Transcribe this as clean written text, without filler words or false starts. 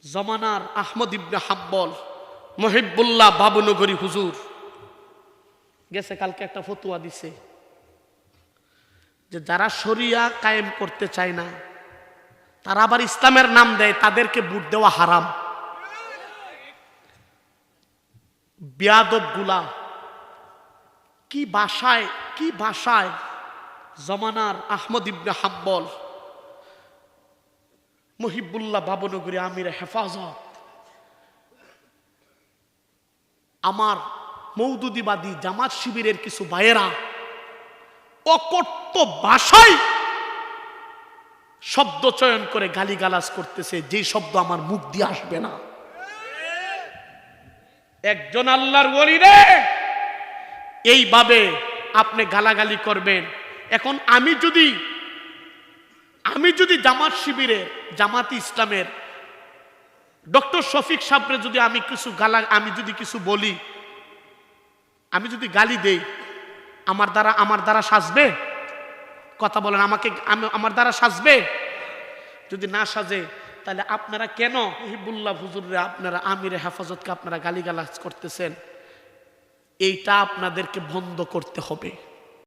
জমানার আহমদ ইবনে হাম্বল মুহিব্বুল্লাহ বাবুনগরী হুজুর গেছে, কালকে একটা ফতোয়া দিছে যে যারা শরিয়া কায়েম করতে চায় না, তারা আবার ইসলামের নাম দেয়, তাদেরকে ভোট দেওয়া হারাম। বেয়াদব গুলা কি ভাষায় জমানার আহমদ ইবনে হাম্বল মুহিব্বুল্লাহ বাবুনগরী আমির হেফাজত, আমার মৌদুদিবাদী জামাত শিবিরের কিছু ভাইয়েরা অকট্ট ভাষায় শব্দ চয়ন করে গালিগালাজ করতেছে, যে শব্দ আমার মুখ দিয়ে আসবে না। একজন আল্লাহর ওলি রে এইভাবে আপনি গালাগালি করবেন। এখন আমি যদি জামাত শিবিরের জামাতি ইসলামের ডক্টর শফিক সাহেবরে যদি আমি যদি কিছু বলি, আমি যদি গালি দেই, আমার দ্বারা সাজবে? কথা বলেন, আমার দ্বারা সাজবে? যদি না সাজে, তাহলে আপনারা কেন মুহিব্বুল্লাহ হুজুররে, আপনারা আমিরে হেফাজতকে আপনারা গালিগালাজ করতেছেন? এইটা আপনাদেরকে বন্ধ করতে হবে।